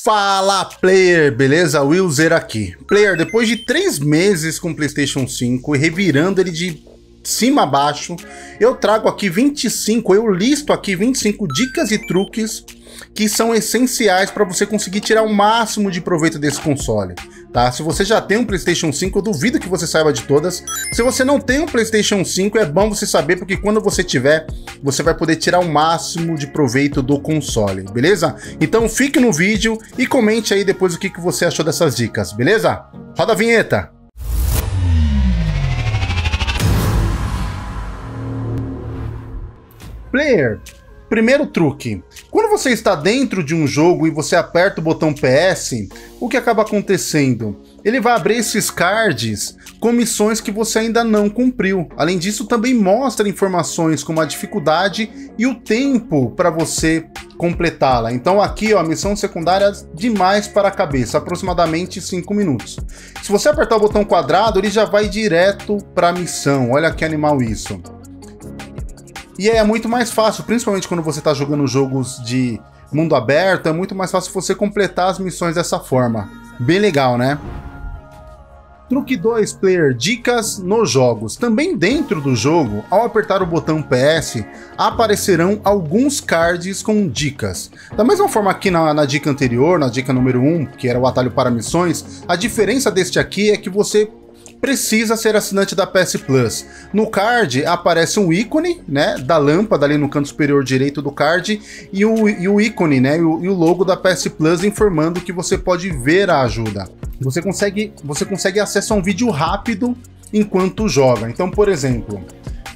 Fala, player! Beleza? Willzer aqui. Player, depois de 3 meses com o PlayStation 5 e revirando ele de cima a baixo, eu trago aqui 25, eu listo aqui 25 dicas e truques que são essenciais para você conseguir tirar o máximo de proveito desse console, tá? Se você já tem um PlayStation 5, eu duvido que você saiba de todas. Se você não tem um PlayStation 5, é bom você saber, porque quando você tiver, você vai poder tirar o máximo de proveito do console, beleza? Então fique no vídeo e comente aí depois o que você achou dessas dicas, beleza? Roda a vinheta! Player, primeiro truque. Quando você está dentro de um jogo e você aperta o botão PS, o que acaba acontecendo? Ele vai abrir esses cards com missões que você ainda não cumpriu. Além disso, também mostra informações como a dificuldade e o tempo para você completá-la. Então aqui, ó, missão secundária demais para a cabeça, aproximadamente 5 minutos. Se você apertar o botão quadrado, ele já vai direto para a missão. Olha que animal isso. E é muito mais fácil, principalmente quando você está jogando jogos de mundo aberto, é muito mais fácil você completar as missões dessa forma. Bem legal, né? Truque 2, player, dicas nos jogos. Também dentro do jogo, ao apertar o botão PS, aparecerão alguns cards com dicas. Da mesma forma que na dica anterior, na dica número 1, que era o atalho para missões, a diferença deste aqui é que você precisa ser assinante da PS Plus. No card aparece um ícone, né, da lâmpada ali no canto superior direito do card e o ícone, né, e o logo da PS Plus informando que você pode ver a ajuda. Você consegue acesso a um vídeo rápido enquanto joga. Então, por exemplo,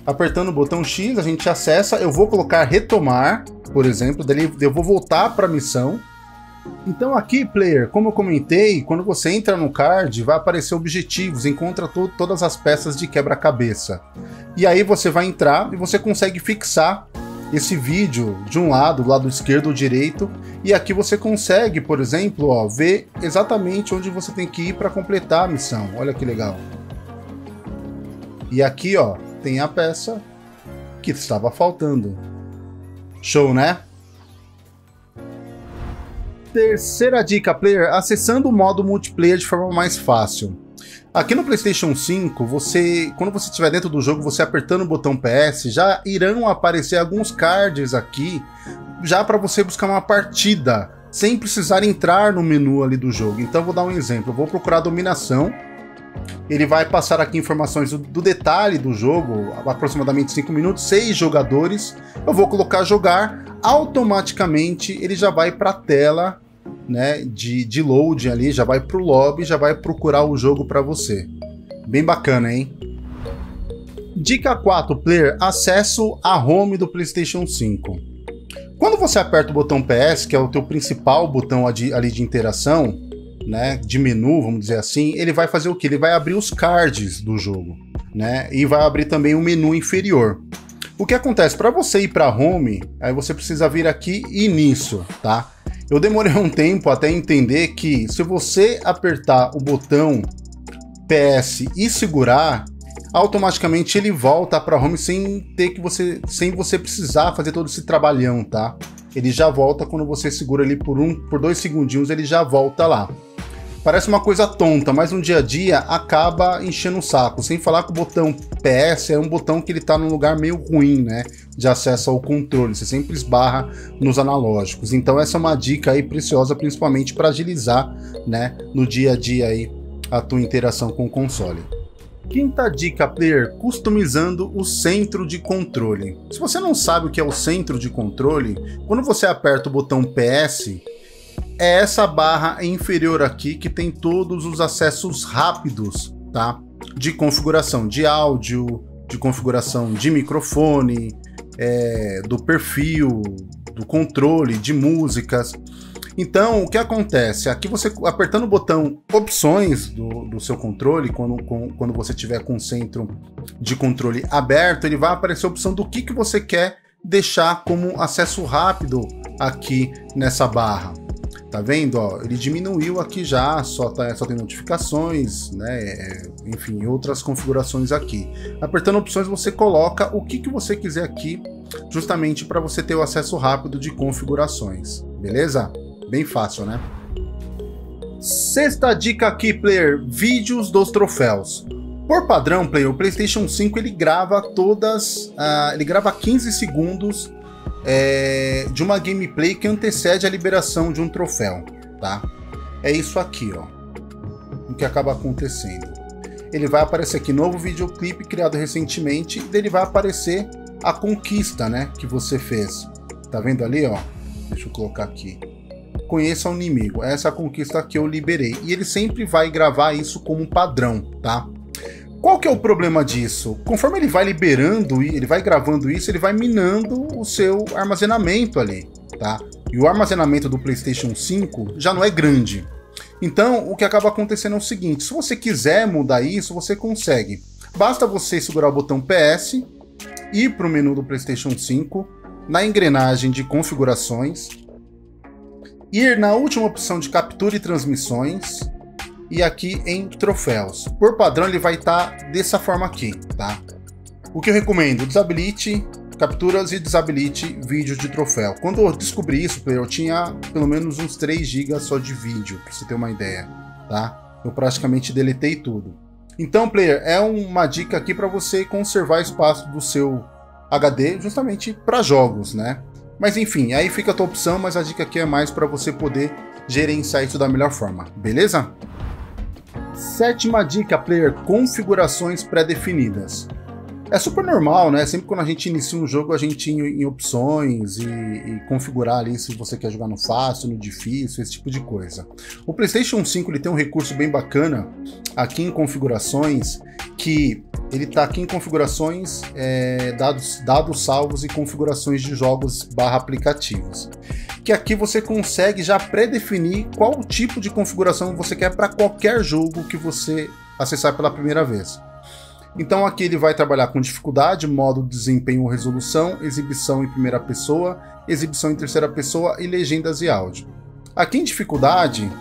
apertando o botão X, a gente acessa, eu vou colocar retomar, por exemplo, daí eu vou voltar para a missão. Então aqui, player, como eu comentei, quando você entra no card, vai aparecer objetivos, encontra todas as peças de quebra-cabeça. E aí você vai entrar e você consegue fixar esse vídeo de um lado, do lado esquerdo ou direito, e aqui você consegue, por exemplo, ó, ver exatamente onde você tem que ir para completar a missão. Olha que legal. E aqui, ó, tem a peça que estava faltando. Show, né? Terceira dica, player, acessando o modo multiplayer de forma mais fácil. Aqui no PlayStation 5, quando você estiver dentro do jogo, você apertando o botão PS, já irão aparecer alguns cards aqui, já para você buscar uma partida, sem precisar entrar no menu ali do jogo. Então vou dar um exemplo, eu vou procurar dominação, ele vai passar aqui informações do detalhe do jogo, aproximadamente 5 minutos, 6 jogadores, eu vou colocar jogar, automaticamente ele já vai para a tela, né, de load ali, já vai para o lobby, já vai procurar o jogo para você. Bem bacana, hein? Dica 4, player, acesso à home do PlayStation 5. Quando você aperta o botão PS, que é o teu principal botão ali de interação, né, de menu, vamos dizer assim, ele vai fazer o que? Ele vai abrir os cards do jogo, né, e vai abrir também o menu inferior. O que acontece? Para você ir para home, aí você precisa vir aqui e nisso, tá? Eu demorei um tempo até entender que se você apertar o botão PS e segurar, automaticamente ele volta para home sem você precisar fazer todo esse trabalhão, tá? Ele já volta quando você segura ali por 2 segundinhos, ele já volta lá. Parece uma coisa tonta, mas no dia a dia acaba enchendo o saco. Sem falar que o botão PS é um botão que ele tá num lugar meio ruim, né, de acesso ao controle. Você sempre esbarra nos analógicos. Então essa é uma dica aí preciosa, principalmente para agilizar, né, no dia a dia aí a tua interação com o console. Quinta dica, player, customizando o centro de controle. Se você não sabe o que é o centro de controle, quando você aperta o botão PS, é essa barra inferior aqui que tem todos os acessos rápidos, tá? De configuração de áudio, de configuração de microfone, do perfil, do controle, de músicas. Então, o que acontece? Aqui você apertando o botão opções do seu controle, quando você tiver com o centro de controle aberto, ele vai aparecer a opção do que você quer deixar como acesso rápido aqui nessa barra. Tá vendo? Ó, ele diminuiu aqui já, só tem notificações, né? Enfim, outras configurações aqui. Apertando opções, você coloca o que você quiser aqui, justamente para você ter o acesso rápido de configurações. Beleza? Bem fácil, né? Sexta dica aqui, player, vídeos dos troféus. Por padrão, player, o PlayStation 5 ele grava ele grava 15 segundos de uma gameplay que antecede a liberação de um troféu, tá? É isso aqui, ó, o que acaba acontecendo. Ele vai aparecer aqui, novo videoclipe criado recentemente, e ele vai aparecer a conquista, né, que você fez. Tá vendo ali, ó? Deixa eu colocar aqui. Conheça o inimigo. Essa é a conquista que eu liberei. E ele sempre vai gravar isso como um padrão, tá? Qual que é o problema disso? Conforme ele vai liberando, ele vai gravando isso, ele vai minando o seu armazenamento ali, tá? E o armazenamento do PlayStation 5 já não é grande. Então, o que acaba acontecendo é o seguinte, se você quiser mudar isso, você consegue. Basta você segurar o botão PS, ir para o menu do PlayStation 5, na engrenagem de configurações, ir na última opção de captura e transmissões, e aqui em troféus. Por padrão ele vai estar dessa forma aqui, tá? O que eu recomendo, desabilite capturas e desabilite vídeos de troféu. Quando eu descobri isso, eu tinha pelo menos uns 3 GB só de vídeo, para você ter uma ideia, tá? Eu praticamente deletei tudo. Então, player, é uma dica aqui para você conservar espaço do seu HD justamente para jogos, né? Mas enfim, aí fica a tua opção, mas a dica aqui é mais para você poder gerenciar isso da melhor forma, beleza? Sétima dica, player, configurações pré-definidas. É super normal, né? Sempre quando a gente inicia um jogo, a gente ir em opções e configurar ali se você quer jogar no fácil, no difícil, esse tipo de coisa. O PlayStation 5 ele tem um recurso bem bacana aqui em configurações, que ele está aqui em configurações, dados salvos e configurações de jogos / aplicativos. Que aqui você consegue já pré-definir qual tipo de configuração você quer para qualquer jogo que você acessar pela primeira vez. Então aqui ele vai trabalhar com dificuldade, modo desempenho ou resolução, exibição em primeira pessoa, exibição em terceira pessoa e legendas e áudio. Aqui em dificuldade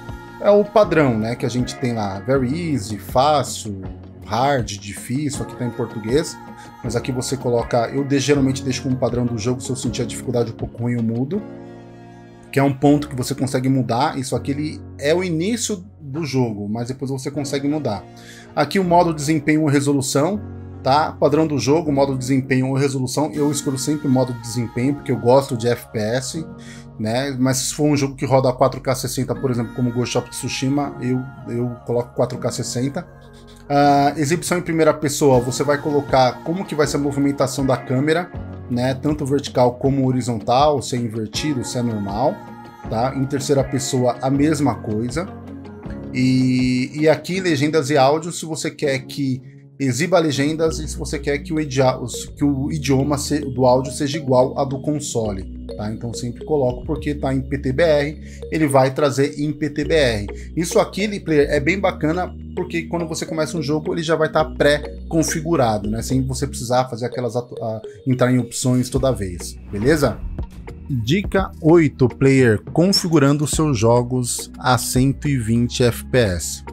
é o padrão, né, que a gente tem lá, very easy, fácil, hard, difícil, aqui está em português, mas aqui você coloca, eu geralmente deixo como padrão do jogo, se eu sentir a dificuldade um pouco ruim eu mudo, que é um ponto que você consegue mudar. Isso aqui ele é o início do jogo, mas depois você consegue mudar. Aqui o modo desempenho ou resolução, tá? Padrão do jogo, modo desempenho ou resolução, eu escolho sempre o modo de desempenho, porque eu gosto de FPS, né? Mas se for um jogo que roda 4K 60, por exemplo, como Ghost of Tsushima, eu coloco 4K 60. Exibição em primeira pessoa, você vai colocar como que vai ser a movimentação da câmera, né? Tanto vertical como horizontal, se é invertido, se é normal, tá? Em terceira pessoa, a mesma coisa. E aqui legendas e áudios, se você quer que exiba legendas e se você quer que o idioma do áudio seja igual a do console, tá? Então sempre coloco porque tá em PTBR, ele vai trazer em PTBR. Isso aqui, player, é bem bacana porque quando você começa um jogo ele já vai estar pré-configurado, né? Sem você precisar fazer entrar em opções toda vez, beleza? Dica 8, player, configurando seus jogos a 120 FPS.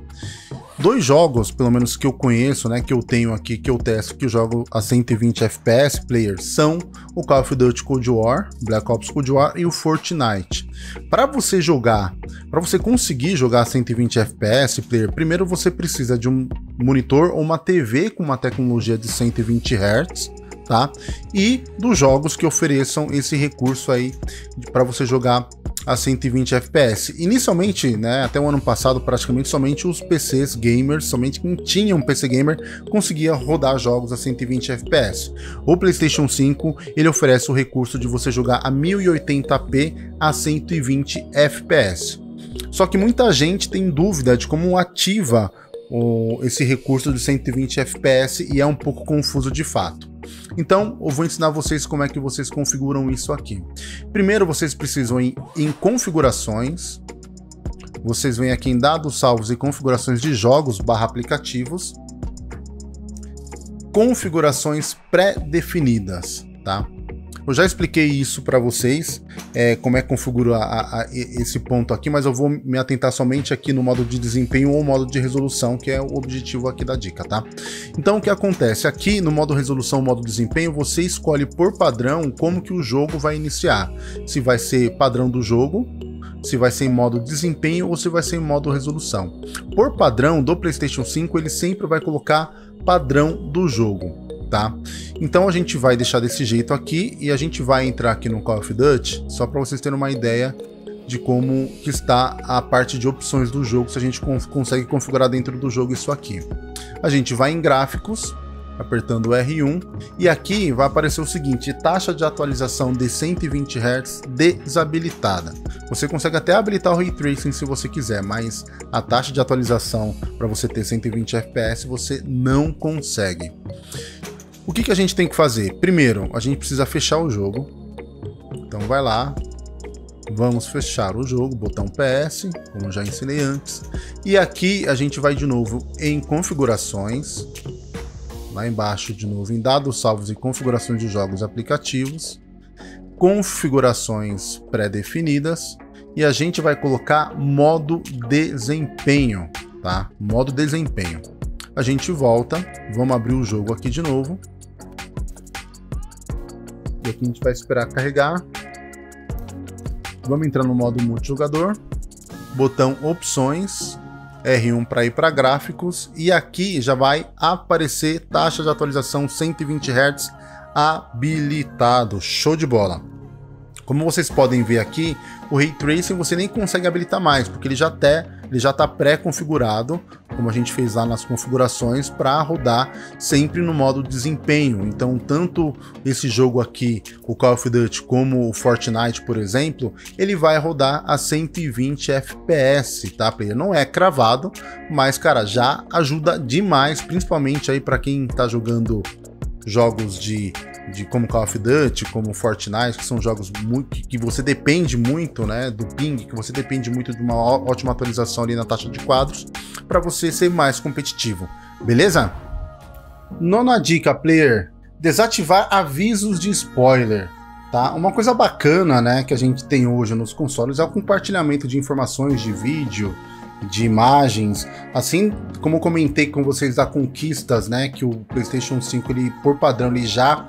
2 jogos, pelo menos que eu conheço, né, que eu tenho aqui, que eu testo, que eu jogo a 120 FPS, player, são o Call of Duty Cold War, Black Ops Cold War e o Fortnite. Para você conseguir jogar a 120 FPS, player, primeiro você precisa de um monitor ou uma TV com uma tecnologia de 120 Hz, tá? E dos jogos que ofereçam esse recurso aí para você jogar a 120 FPS. Inicialmente, né, até o ano passado, praticamente somente os PCs gamers, somente quem tinha um PC gamer conseguia rodar jogos a 120 FPS. O PlayStation 5, ele oferece o recurso de você jogar a 1080p a 120 FPS. Só que muita gente tem dúvida de como ativa esse recurso de 120 FPS e é um pouco confuso de fato. Então, eu vou ensinar vocês como é que vocês configuram isso aqui. Primeiro, vocês precisam ir em configurações. Vocês vêm aqui em dados salvos e configurações de jogos / aplicativos. Configurações pré-definidas, tá? Eu já expliquei isso para vocês, como é que configura esse ponto aqui, mas eu vou me atentar somente aqui no modo de desempenho ou modo de resolução, que é o objetivo aqui da dica, tá? Então o que acontece? Aqui no modo resolução, modo desempenho, você escolhe por padrão como que o jogo vai iniciar. Se vai ser padrão do jogo, se vai ser em modo desempenho ou se vai ser em modo resolução. Por padrão do PlayStation 5, ele sempre vai colocar padrão do jogo, tá? Então a gente vai deixar desse jeito aqui e a gente vai entrar aqui no Call of Duty, só para vocês terem uma ideia de como que está a parte de opções do jogo, se a gente consegue configurar dentro do jogo isso aqui. A gente vai em gráficos, apertando o R1, e aqui vai aparecer o seguinte: taxa de atualização de 120 Hz desabilitada. Você consegue até habilitar o Ray Tracing se você quiser, mas a taxa de atualização para você ter 120 FPS você não consegue. O que a gente tem que fazer? Primeiro, a gente precisa fechar o jogo. Então vai lá, vamos fechar o jogo, botão PS, como já ensinei antes. E aqui a gente vai de novo em configurações, lá embaixo de novo em dados salvos e configurações de jogos e aplicativos, configurações pré-definidas, e a gente vai colocar modo desempenho, tá? Modo desempenho. A gente volta, vamos abrir o jogo aqui de novo. E aqui a gente vai esperar carregar. Vamos entrar no modo multijogador, botão opções, R1 para ir para gráficos, e aqui já vai aparecer taxa de atualização 120 Hz habilitado. Show de bola! Como vocês podem ver aqui, o Ray Tracing você nem consegue habilitar mais, porque ele já está pré-configurado, como a gente fez lá nas configurações, para rodar sempre no modo desempenho. Então, tanto esse jogo aqui, o Call of Duty, como o Fortnite, por exemplo, ele vai rodar a 120 FPS, tá, player? Não é cravado, mas, cara, já ajuda demais, principalmente aí para quem está jogando jogos de como Call of Duty, como Fortnite, que são jogos que você depende muito, né, do ping, que você depende muito de uma ótima atualização ali na taxa de quadros, para você ser mais competitivo, beleza? Nona dica, player: desativar avisos de spoiler, tá? Uma coisa bacana, né, que a gente tem hoje nos consoles é o compartilhamento de informações de vídeo, de imagens, assim como comentei com vocês da conquistas, né, que o PlayStation 5 ele por padrão ele já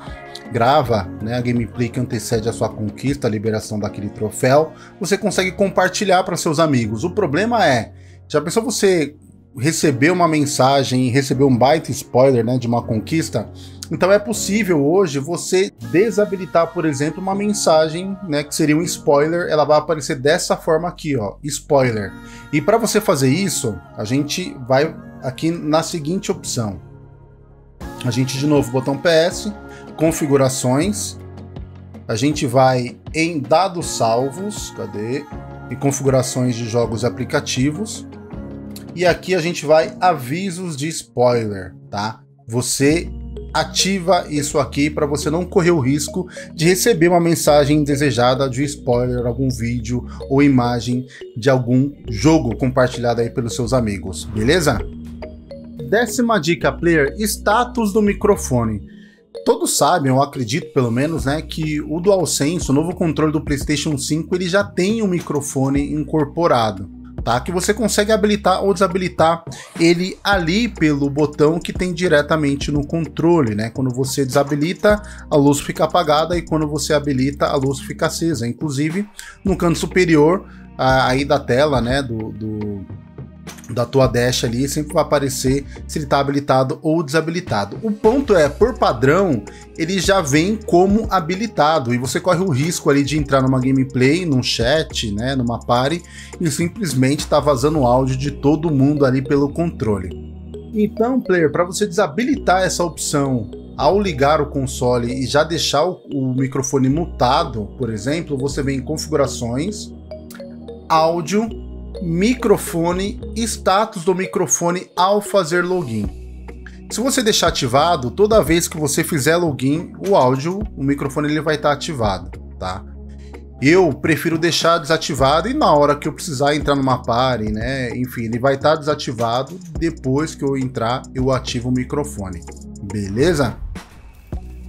grava, né, a gameplay que antecede a sua conquista, a liberação daquele troféu, você consegue compartilhar para seus amigos. O problema é, já pensou você receber uma mensagem e receber um baita spoiler, né, de uma conquista? Então é possível hoje você desabilitar, por exemplo, uma mensagem, né, que seria um spoiler, ela vai aparecer dessa forma aqui, ó, spoiler. E para você fazer isso, a gente vai aqui na seguinte opção. A gente de novo, botão PS, configurações, a gente vai em dados salvos, cadê? E configurações de jogos e aplicativos. E aqui a gente vai avisos de spoiler, tá? Você ativa isso aqui para você não correr o risco de receber uma mensagem indesejada de spoiler, algum vídeo ou imagem de algum jogo compartilhado aí pelos seus amigos, beleza? 10ª dica, player: status do microfone. Todos sabem, eu acredito pelo menos, né, que o DualSense, o novo controle do PlayStation 5, ele já tem um microfone incorporado, tá? Que você consegue habilitar ou desabilitar ele ali pelo botão que tem diretamente no controle, né? Quando você desabilita, a luz fica apagada, e quando você habilita, a luz fica acesa. Inclusive, no canto superior aí da tela, né, da tua dash ali, sempre vai aparecer se ele está habilitado ou desabilitado. O ponto é, por padrão, ele já vem como habilitado, e você corre o risco ali de entrar numa gameplay, num chat, né, numa party, e simplesmente tá vazando o áudio de todo mundo ali pelo controle. Então, player, para você desabilitar essa opção ao ligar o console e já deixar o microfone mutado, por exemplo, você vem em configurações, áudio, microfone, status do microfone ao fazer login. Se você deixar ativado, toda vez que você fizer login, o microfone ele vai estar ativado, tá? Eu prefiro deixar desativado, e na hora que eu precisar entrar numa party, né, enfim, ele vai estar desativado. Depois que eu entrar, eu ativo o microfone, beleza?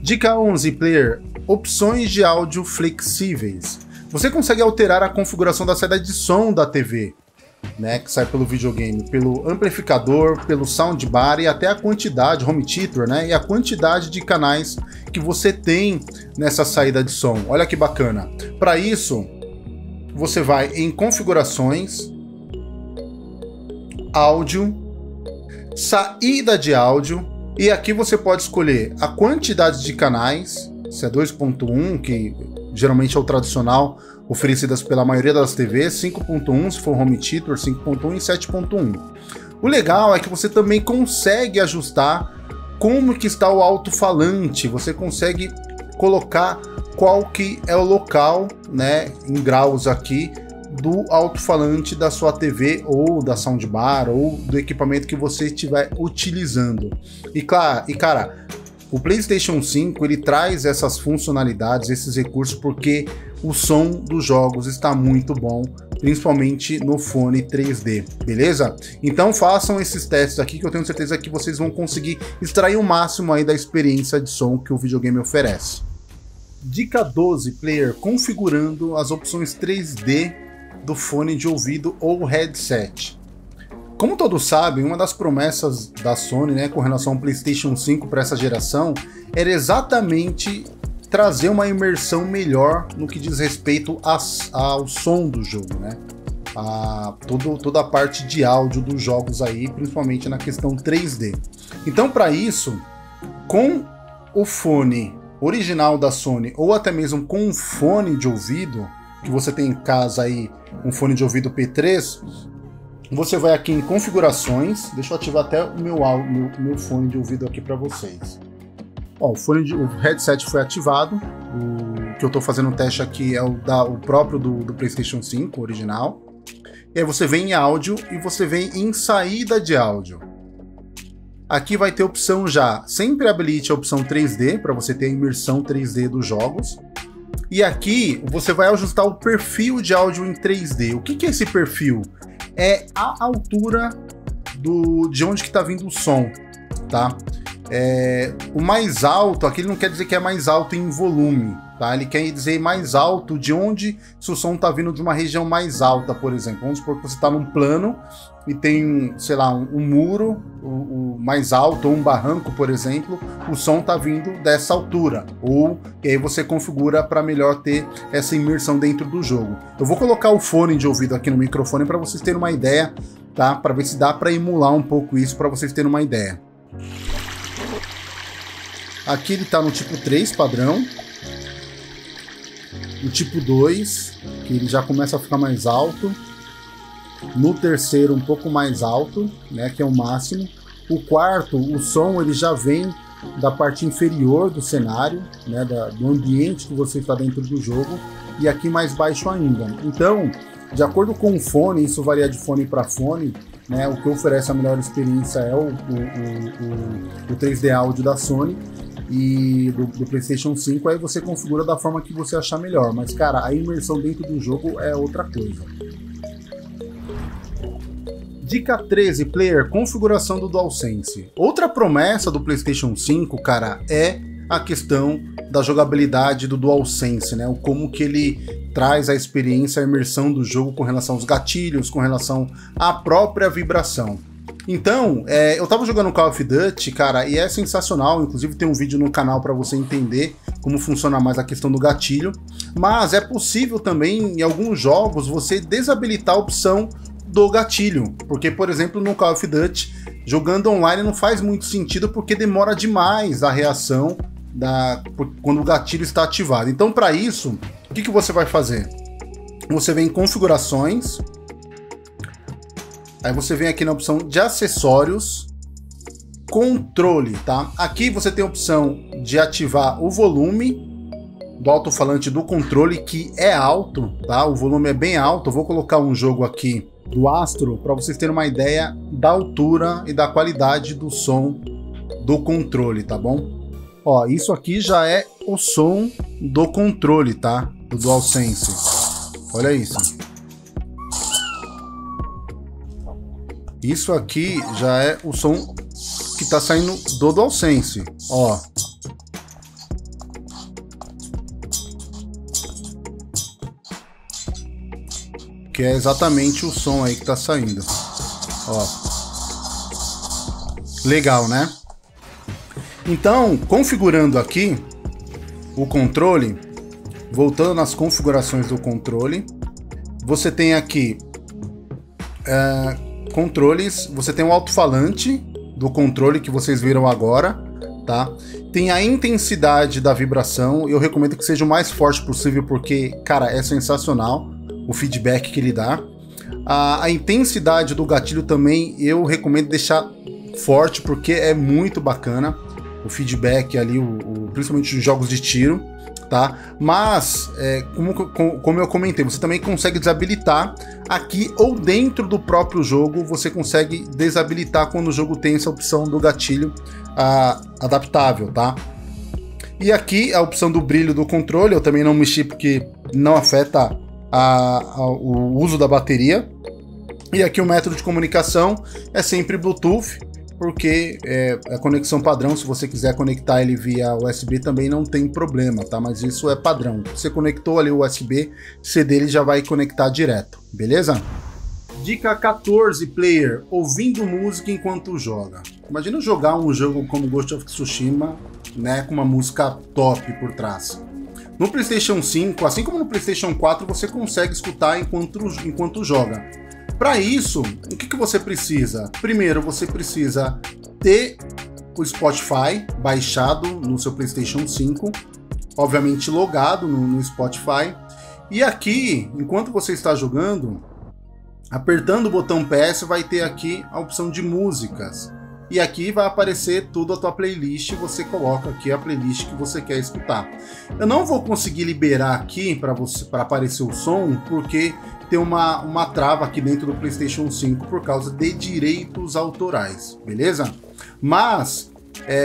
Dica 11, player: opções de áudio flexíveis. Você consegue alterar a configuração da saída de som da TV, né, que sai pelo videogame, pelo amplificador, pelo soundbar, e até a quantidade, home theater, né, e a quantidade de canais que você tem nessa saída de som. Olha que bacana. Para isso, você vai em configurações, áudio, saída de áudio, e aqui você pode escolher a quantidade de canais, se é 2.1, que geralmente é o tradicional, oferecidas pela maioria das TVs, 5.1 se for home theater, 5.1 e 7.1. O legal é que você também consegue ajustar como que está o alto-falante, você consegue colocar qual que é o local, né, em graus aqui, do alto-falante da sua TV ou da soundbar ou do equipamento que você estiver utilizando. E cara, o PlayStation 5 ele traz essas funcionalidades, esses recursos, porque o som dos jogos está muito bom, principalmente no fone 3D, beleza? Então façam esses testes aqui que eu tenho certeza que vocês vão conseguir extrair o máximo aí da experiência de som que o videogame oferece. Dica 12, player, configurando as opções 3D do fone de ouvido ou headset. Como todos sabem, uma das promessas da Sony, né, com relação ao PlayStation 5 para essa geração, era exatamente trazer uma imersão melhor no que diz respeito ao som do jogo, né? Toda a parte de áudio dos jogos aí, principalmente na questão 3D. Então, para isso, com o fone original da Sony ou até mesmo com um fone de ouvido que você tem em casa aí, um fone de ouvido P3, você vai aqui em configurações. Deixa eu ativar até o meu fone de ouvido aqui para vocês. Ó, o headset foi ativado. O que eu estou fazendo o teste aqui é o próprio do PlayStation 5 original. E aí você vem em áudio e você vem em saída de áudio. Aqui vai ter opção já, sempre habilite a opção 3D para você ter a imersão 3D dos jogos. E aqui você vai ajustar o perfil de áudio em 3D. O que é esse perfil? É a altura de onde que está vindo o som, tá? O mais alto, aqui ele não quer dizer que é mais alto em volume, tá? Ele quer dizer mais alto de onde, se o som está vindo de uma região mais alta, por exemplo. Vamos supor que você está num plano e tem, sei lá, um muro o mais alto, ou um barranco, por exemplo, o som está vindo dessa altura. E aí você configura para melhor ter essa imersão dentro do jogo. Eu vou colocar o fone de ouvido aqui no microfone para vocês terem uma ideia, tá? Para ver se dá para emular um pouco isso, para vocês terem uma ideia. Aqui ele está no tipo 3 padrão. No tipo 2, que ele já começa a ficar mais alto. No terceiro, um pouco mais alto, né, que é o máximo. O quarto, o som ele já vem da parte inferior do cenário, né, do ambiente que você está dentro do jogo. E aqui mais baixo ainda. Então, de acordo com o fone, isso varia de fone para fone, né, o que oferece a melhor experiência é o 3D áudio da Sony e do PlayStation 5. Aí você configura da forma que você achar melhor. Mas, cara, a imersão dentro do jogo é outra coisa. Dica 13, player, configuração do DualSense. Outra promessa do PlayStation 5, cara, é a questão da jogabilidade do DualSense, né? O como que ele traz a experiência, a imersão do jogo com relação aos gatilhos, com relação à própria vibração. Então, eu tava jogando Call of Duty, cara, e é sensacional. Inclusive tem um vídeo no canal para você entender como funciona mais a questão do gatilho. Mas é possível também, em alguns jogos, você desabilitar a opção do gatilho, porque, por exemplo, no Call of Duty, jogando online não faz muito sentido porque demora demais a reação quando o gatilho está ativado. Então, para isso, o que você vai fazer? Você vem em configurações, aí você vem aqui na opção de acessórios, controle, tá? Aqui você tem a opção de ativar o volume do alto-falante do controle, que é alto, tá? O volume é bem alto. Eu vou colocar um jogo aqui do Astro para vocês terem uma ideia da altura e da qualidade do som do controle, tá bom? Ó, isso aqui já é o som do controle, tá? Do DualSense. Olha isso. Isso aqui já é o som que tá saindo do DualSense, ó. Que é exatamente o som aí que tá saindo. Ó. Legal, né? Então, configurando aqui o controle, voltando nas configurações do controle, você tem aqui controles, você tem o alto-falante do controle que vocês viram agora, tá? Tem a intensidade da vibração, eu recomendo que seja o mais forte possível porque, cara, é sensacional o feedback que ele dá. A intensidade do gatilho também eu recomendo deixar forte porque é muito bacana o feedback ali, principalmente nos jogos de tiro, tá? Mas, como eu comentei, você também consegue desabilitar aqui ou dentro do próprio jogo, você consegue desabilitar quando o jogo tem essa opção do gatilho adaptável, tá? E aqui a opção do brilho do controle, eu também não mexi porque não afeta o uso da bateria. E aqui o método de comunicação é sempre Bluetooth, porque é conexão padrão. Se você quiser conectar ele via USB também não tem problema, tá? Mas isso é padrão. Você conectou ali o USB-C dele, já vai conectar direto, beleza? Dica 14, player, ouvindo música enquanto joga. Imagina jogar um jogo como Ghost of Tsushima, né, com uma música top por trás. No PlayStation 5, assim como no PlayStation 4, você consegue escutar enquanto joga. Para isso, o que você precisa? Primeiro, você precisa ter o Spotify baixado no seu PlayStation 5, obviamente logado no Spotify. E aqui, enquanto você está jogando, apertando o botão PS, vai ter aqui a opção de músicas. E aqui vai aparecer tudo a tua playlist, você coloca aqui a playlist que você quer escutar. Eu não vou conseguir liberar aqui para aparecer o som, porque tem uma trava aqui dentro do PlayStation 5 por causa de direitos autorais, beleza? Mas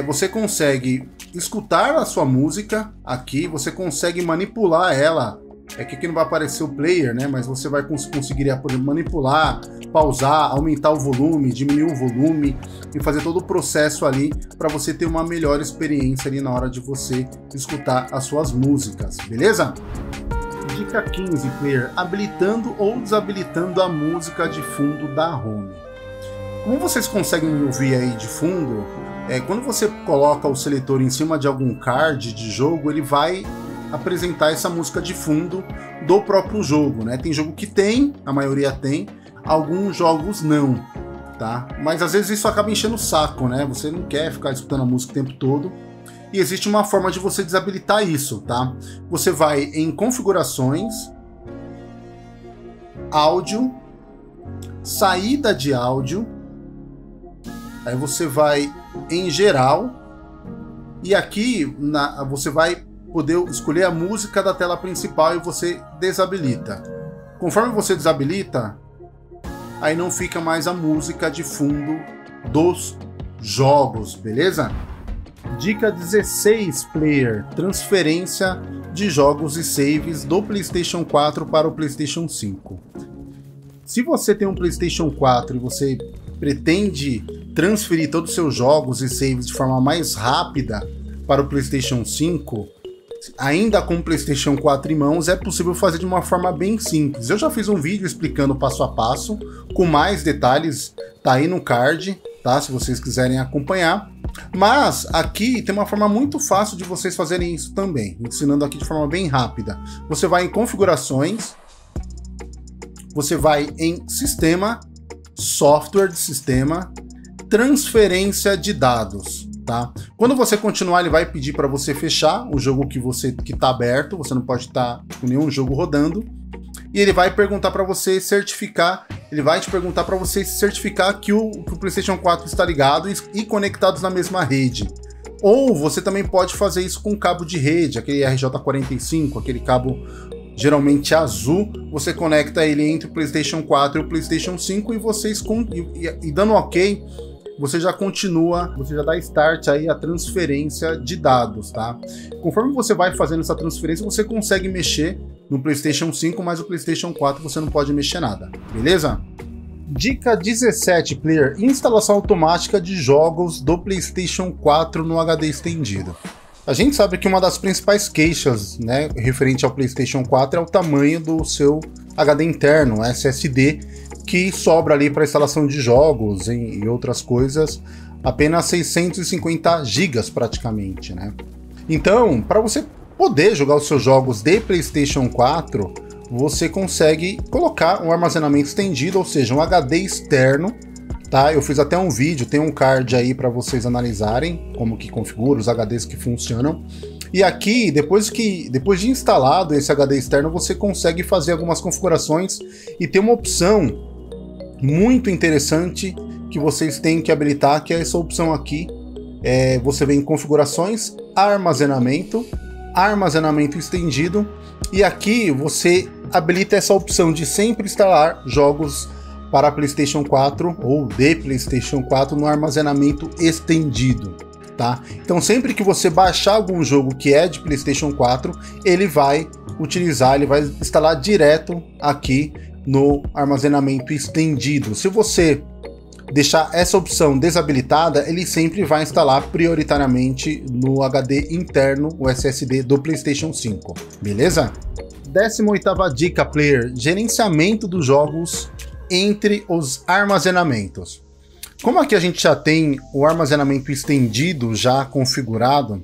você consegue escutar a sua música aqui, você consegue manipular ela. É que aqui não vai aparecer o player, né? Mas você vai conseguir manipular, pausar, aumentar o volume, diminuir o volume e fazer todo o processo ali para você ter uma melhor experiência ali na hora de você escutar as suas músicas, beleza? Dica 15, player, habilitando ou desabilitando a música de fundo da home. Como vocês conseguem ouvir aí de fundo, quando você coloca o seletor em cima de algum card de jogo, ele vai apresentar essa música de fundo do próprio jogo, né? Tem jogo que tem, a maioria tem, alguns jogos não, tá? Mas às vezes isso acaba enchendo o saco, né? Você não quer ficar escutando a música o tempo todo. E existe uma forma de você desabilitar isso, tá? Você vai em configurações, áudio, saída de áudio, aí você vai em geral, e aqui você vai poder escolher a música da tela principal e você desabilita. Conforme você desabilita, aí não fica mais a música de fundo dos jogos, beleza? Dica 16, player, transferência de jogos e saves do PlayStation 4 para o PlayStation 5. Se você tem um PlayStation 4 e você pretende transferir todos os seus jogos e saves de forma mais rápida para o PlayStation 5, ainda com o PlayStation 4 em mãos, é possível fazer de uma forma bem simples. Eu já fiz um vídeo explicando passo a passo, com mais detalhes, tá aí no card, tá? Se vocês quiserem acompanhar. Mas aqui tem uma forma muito fácil de vocês fazerem isso também, ensinando aqui de forma bem rápida. Você vai em configurações, você vai em sistema, software de sistema, transferência de dados. Tá? Quando você continuar, ele vai pedir para você fechar o jogo que está aberto, você não pode estar com nenhum jogo rodando, e ele vai perguntar para você certificar, ele vai te perguntar para você certificar que o PlayStation 4 está ligado e conectados na mesma rede. Ou você também pode fazer isso com cabo de rede, aquele RJ45, aquele cabo geralmente azul, você conecta ele entre o PlayStation 4 e o PlayStation 5 e dando OK, você já continua, você já dá start aí a transferência de dados, tá? Conforme você vai fazendo essa transferência, você consegue mexer no PlayStation 5, mas o PlayStation 4 você não pode mexer nada, beleza? Dica 17, player, instalação automática de jogos do PlayStation 4 no HD estendido. A gente sabe que uma das principais queixas, né, referente ao PlayStation 4 é o tamanho do seu HD interno, SSD, que sobra ali para instalação de jogos e outras coisas, apenas 650 GB praticamente, né? Então, para você poder jogar os seus jogos de PlayStation 4, você consegue colocar um armazenamento estendido, ou seja, um HD externo, tá? Eu fiz até um vídeo, tem um card aí para vocês analisarem como que configura os HDs que funcionam. E aqui, depois de instalado esse HD externo, você consegue fazer algumas configurações e tem uma opção muito interessante que vocês têm que habilitar, que é essa opção aqui. Você vem em configurações, armazenamento estendido, e aqui você habilita essa opção de sempre instalar jogos para PlayStation 4 ou de PlayStation 4 no armazenamento estendido, tá? Então sempre que você baixar algum jogo que é de PlayStation 4, ele vai instalar direto aqui no armazenamento estendido. Se você deixar essa opção desabilitada, ele sempre vai instalar prioritariamente no HD interno, o SSD do PlayStation 5, beleza? 18ª dica, player: gerenciamento dos jogos entre os armazenamentos. Como aqui a gente já tem o armazenamento estendido já configurado,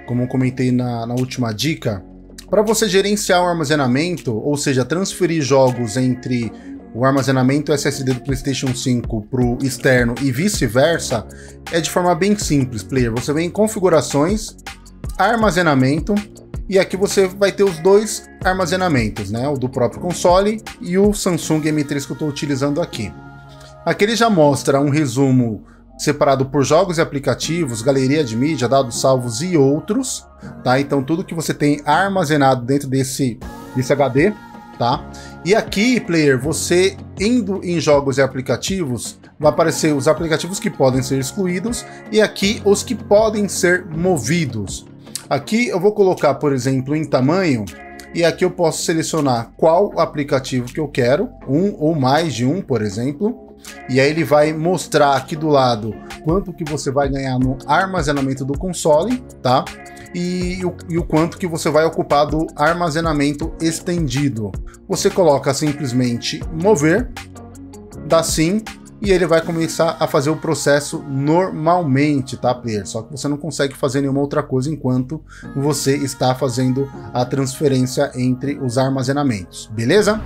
como eu comentei na última dica, para você gerenciar o armazenamento, ou seja, transferir jogos entre o armazenamento SSD do PlayStation 5 para o externo e vice-versa, é de forma bem simples, player. Você vem em configurações, armazenamento, e aqui você vai ter os dois armazenamentos, né? O do próprio console e o Samsung M3 que eu estou utilizando aqui. Aqui ele já mostra um resumo separado por jogos e aplicativos, galeria de mídia, dados salvos e outros, tá? Então tudo que você tem armazenado dentro desse HD, tá? E aqui, player, você indo em jogos e aplicativos, vai aparecer os aplicativos que podem ser excluídos e aqui os que podem ser movidos. Aqui eu vou colocar, por exemplo, em tamanho, e aqui eu posso selecionar qual aplicativo que eu quero, um ou mais de um, por exemplo. E aí ele vai mostrar aqui do lado quanto que você vai ganhar no armazenamento do console, tá? E o quanto que você vai ocupar do armazenamento estendido. Você coloca simplesmente mover, dá sim, e ele vai começar a fazer o processo normalmente, tá, player? Só que você não consegue fazer nenhuma outra coisa enquanto você está fazendo a transferência entre os armazenamentos, beleza?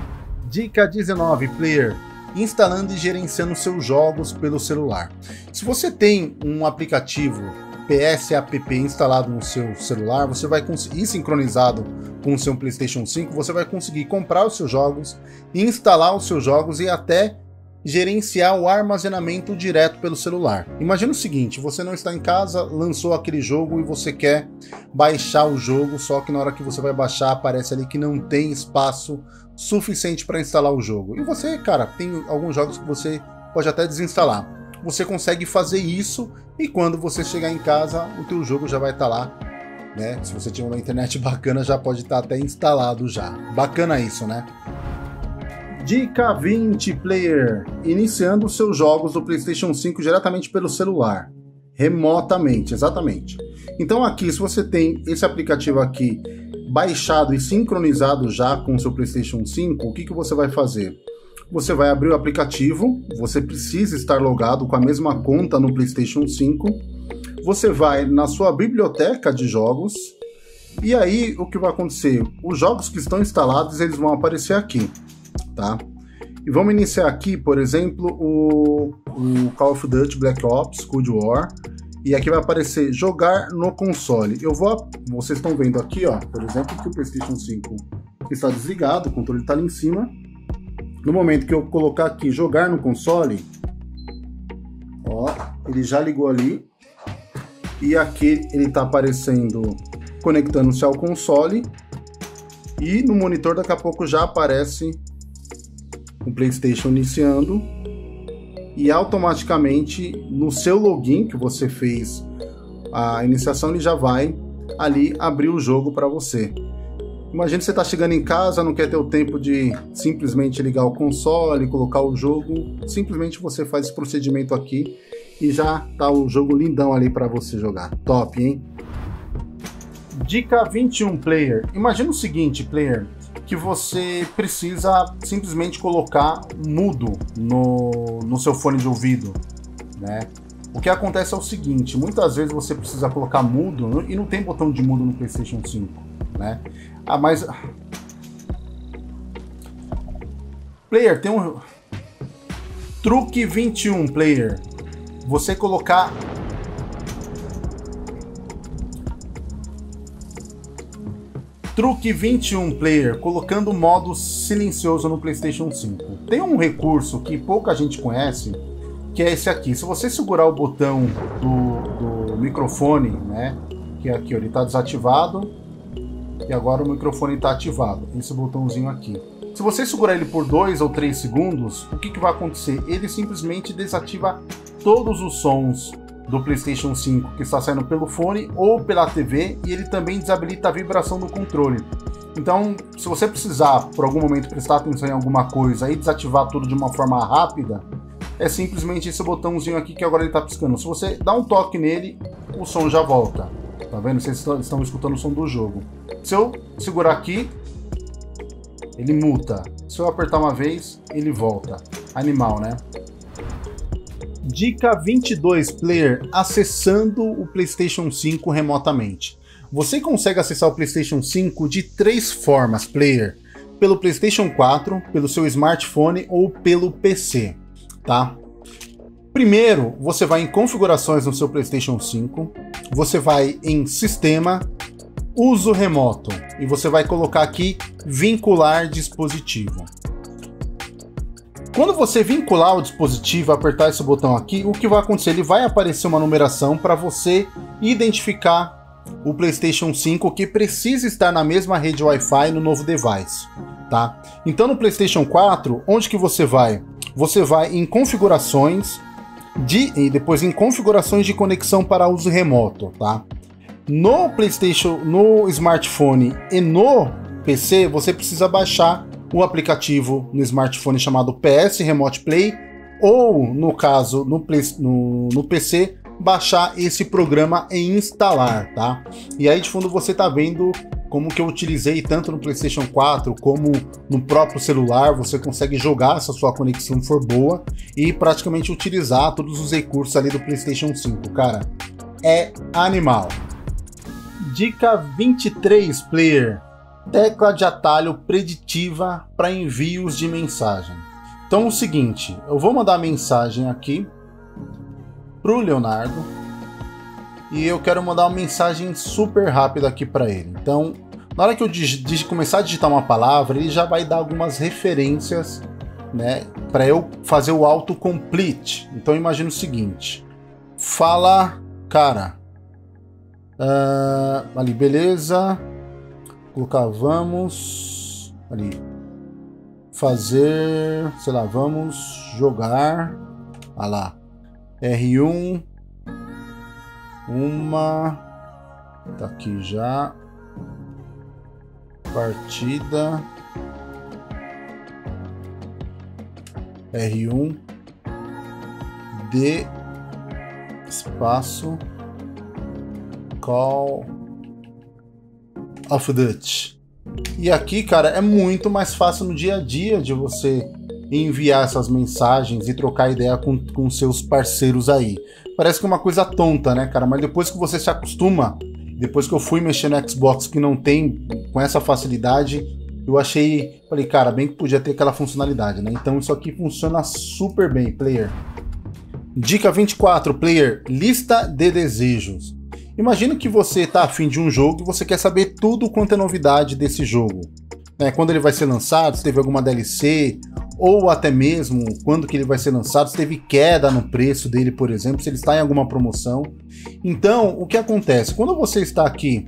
Dica 19, player: instalando e gerenciando seus jogos pelo celular. Se você tem um aplicativo PSApp instalado no seu celular, você vai conseguir, sincronizado com o seu PlayStation 5, você vai conseguir comprar os seus jogos, instalar os seus jogos e até gerenciar o armazenamento direto pelo celular. Imagina o seguinte: você não está em casa, lançou aquele jogo e você quer baixar o jogo, só que na hora que você vai baixar aparece ali que não tem espaço suficiente para instalar o jogo. E você, cara, tem alguns jogos que você pode até desinstalar. Você consegue fazer isso e quando você chegar em casa, o teu jogo já vai estar lá, né? Se você tiver uma internet bacana, já pode estar até instalado já. Bacana isso, né? Dica 20, player: iniciando os seus jogos do PlayStation 5 diretamente pelo celular. Remotamente, exatamente. Então aqui, se você tem esse aplicativo aqui baixado e sincronizado já com o seu PlayStation 5, o que você vai fazer? Você vai abrir o aplicativo, você precisa estar logado com a mesma conta no PlayStation 5, você vai na sua biblioteca de jogos, e aí o que vai acontecer? Os jogos que estão instalados, eles vão aparecer aqui, tá? E vamos iniciar aqui, por exemplo, o Call of Duty Black Ops Cold War, e aqui vai aparecer jogar no console. Vocês estão vendo aqui, ó, por exemplo, que o PlayStation 5 está desligado, o controle está ali em cima. No momento que eu colocar aqui jogar no console, ó, ele já ligou ali. E aqui ele está aparecendo conectando-se ao console. E no monitor daqui a pouco já aparece o PlayStation iniciando. E automaticamente no seu login que você fez a iniciação, ele já vai ali abrir o jogo para você. Imagina que você está chegando em casa, não quer ter o tempo de simplesmente ligar o console, colocar o jogo. Simplesmente você faz esse procedimento aqui e já tá o jogo lindão ali para você jogar. Top, hein? Dica 21, player. Imagina o seguinte, player, que você precisa simplesmente colocar mudo no seu fone de ouvido, né? O que acontece é o seguinte: muitas vezes você precisa colocar mudo e não tem botão de mudo no PlayStation 5, né? Player, tem um truque 21, player. Você colocar truque 21, player, colocando o modo silencioso no PlayStation 5. Tem um recurso que pouca gente conhece, que é esse aqui. Se você segurar o botão do microfone, né, que é aqui, ó, ele está desativado, e agora o microfone está ativado, esse botãozinho aqui. Se você segurar ele por 2 ou 3 segundos, o que vai acontecer? Ele simplesmente desativa todos os sons do PlayStation 5 que está saindo pelo fone ou pela TV, e ele também desabilita a vibração do controle. Então, se você precisar, por algum momento, prestar atenção em alguma coisa e desativar tudo de uma forma rápida, é simplesmente esse botãozinho aqui que agora ele está piscando. Se você dá um toque nele, o som já volta. Tá vendo? Vocês estão escutando o som do jogo. Se eu segurar aqui, ele muta. Se eu apertar uma vez, ele volta. Animal, né? Dica 22, player, acessando o PlayStation 5 remotamente. Você consegue acessar o PlayStation 5 de 3 formas, player. Pelo PlayStation 4, pelo seu smartphone ou pelo PC, tá? Primeiro, você vai em configurações no seu PlayStation 5, você vai em sistema, uso remoto, e você vai colocar aqui vincular dispositivo. Quando você vincular o dispositivo, apertar esse botão aqui, o que vai acontecer? Ele vai aparecer uma numeração para você identificar o PlayStation 5 que precisa estar na mesma rede Wi-Fi no novo device, tá? Então no PlayStation 4, onde que você vai? Você vai em configurações e depois em configurações de conexão para uso remoto, tá? No PlayStation, no smartphone e no PC, você precisa baixar o aplicativo no smartphone chamado PS Remote Play, ou no caso no PC, baixar esse programa e instalar, tá? E aí de fundo você tá vendo como que eu utilizei tanto no PlayStation 4 como no próprio celular. Você consegue jogar se a sua conexão for boa e praticamente utilizar todos os recursos ali do PlayStation 5, cara. É animal. Dica 23, player. Tecla de atalho preditiva para envios de mensagem. Então é o seguinte, eu vou mandar a mensagem aqui pro Leonardo e eu quero mandar uma mensagem super rápida aqui para ele. Então, na hora que eu começar a digitar uma palavra, ele já vai dar algumas referências, né, para eu fazer o autocomplete. Então imagina o seguinte: fala, cara, ali, beleza. Colocar, vamos ali fazer, sei lá, vamos jogar, ah lá, R1, tá aqui já, partida, R1, D, espaço, Call of Duty. E aqui, cara, é muito mais fácil no dia a dia de você enviar essas mensagens e trocar ideia com seus parceiros aí. Parece que é uma coisa tonta, né, cara? Mas depois que você se acostuma, depois que eu fui mexer no Xbox que não tem com essa facilidade, eu falei, cara, bem que podia ter aquela funcionalidade, né? Então isso aqui funciona super bem, player. Dica 24, player, lista de desejos. Imagina que você está afim de um jogo e você quer saber tudo quanto é novidade desse jogo. Quando ele vai ser lançado, se teve alguma DLC, ou até mesmo quando que ele vai ser lançado, se teve queda no preço dele, por exemplo, se ele está em alguma promoção. Então, o que acontece? Quando você está aqui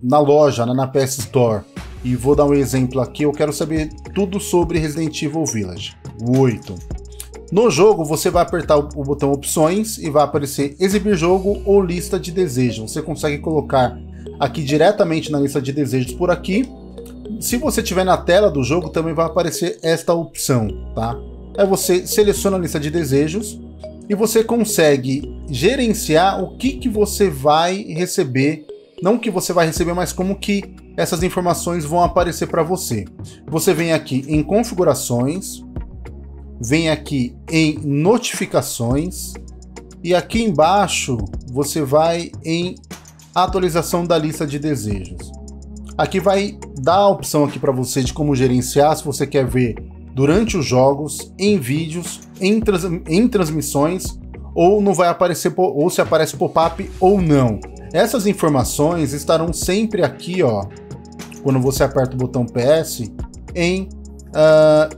na loja, na PS Store, e vou dar um exemplo aqui, eu quero saber tudo sobre Resident Evil Village, o 8. No jogo, você vai apertar o botão opções e vai aparecer exibir jogo ou lista de desejos. Você consegue colocar aqui diretamente na lista de desejos por aqui. Se você estiver na tela do jogo, também vai aparecer esta opção, tá? Aí você seleciona a lista de desejos e você consegue gerenciar o que você vai receber. Não o que você vai receber, mas como que essas informações vão aparecer para você. Você vem aqui em configurações, vem aqui em notificações e aqui embaixo você vai em atualização da lista de desejos. Aqui vai dar a opção aqui para você de como gerenciar, se você quer ver durante os jogos, em vídeos, em transmissões, ou não vai aparecer, ou se aparece pop-up ou não. Essas informações estarão sempre aqui, ó, quando você aperta o botão PS, em,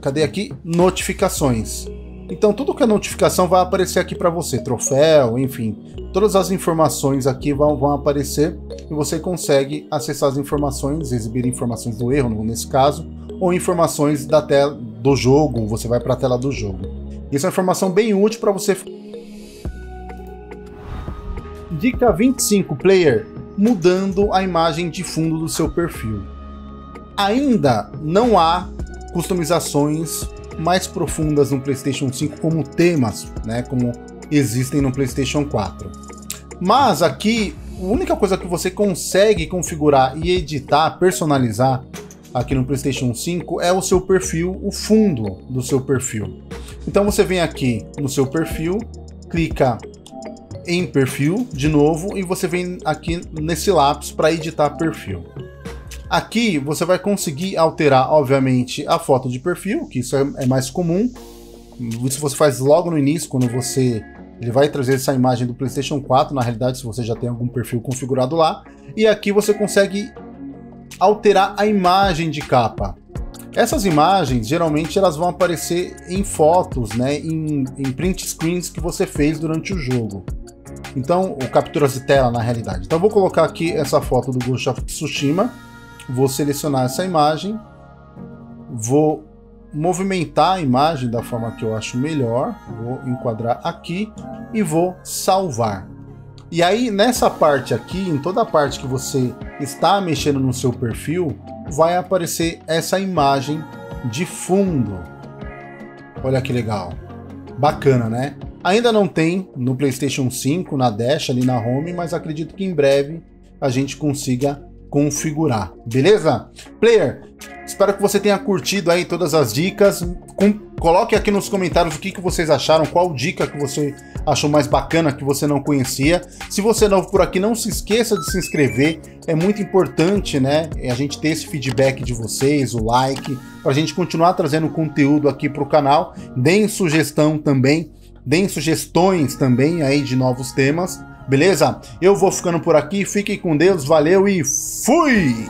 cadê aqui? Notificações. Então tudo que é notificação vai aparecer aqui para você, troféu, enfim, todas as informações aqui vão aparecer e você consegue acessar as informações, exibir informações do erro, nesse caso, ou informações da tela do jogo, você vai para a tela do jogo. Isso é uma informação bem útil para você. Dica 25, player, mudando a imagem de fundo do seu perfil. Ainda não há customizações mais profundas no PlayStation 5 como temas, né, como existem no PlayStation 4. Mas aqui, a única coisa que você consegue configurar e editar, personalizar aqui no PlayStation 5 é o seu perfil, o fundo do seu perfil. Então você vem aqui no seu perfil, clica em perfil de novo e você vem aqui nesse lápis para editar perfil. Aqui você vai conseguir alterar, obviamente, a foto de perfil, que isso é mais comum. Isso você faz logo no início, quando ele vai trazer essa imagem do PlayStation 4, na realidade, se você já tem algum perfil configurado lá. E aqui você consegue alterar a imagem de capa. Essas imagens, geralmente, elas vão aparecer em fotos, né, em print screens que você fez durante o jogo. Então, ou capturas de tela, na realidade. Então, eu vou colocar aqui essa foto do Ghost of Tsushima. Vou selecionar essa imagem, vou movimentar a imagem da forma que eu acho melhor, vou enquadrar aqui e vou salvar. E aí nessa parte aqui, em toda a parte que você está mexendo no seu perfil, vai aparecer essa imagem de fundo. Olha que legal, bacana, né? Ainda não tem no PlayStation 5, na Dash, ali na Home, mas acredito que em breve a gente consiga configurar, beleza? Player, espero que você tenha curtido aí todas as dicas. Coloque aqui nos comentários o que vocês acharam, qual dica que você achou mais bacana, que você não conhecia. Se você é novo por aqui, não se esqueça de se inscrever, é muito importante, né, a gente ter esse feedback de vocês, o like, para a gente continuar trazendo conteúdo aqui para o canal. Deem sugestão também, deem sugestões também aí de novos temas. Beleza? Eu vou ficando por aqui, fiquem com Deus, valeu e fui!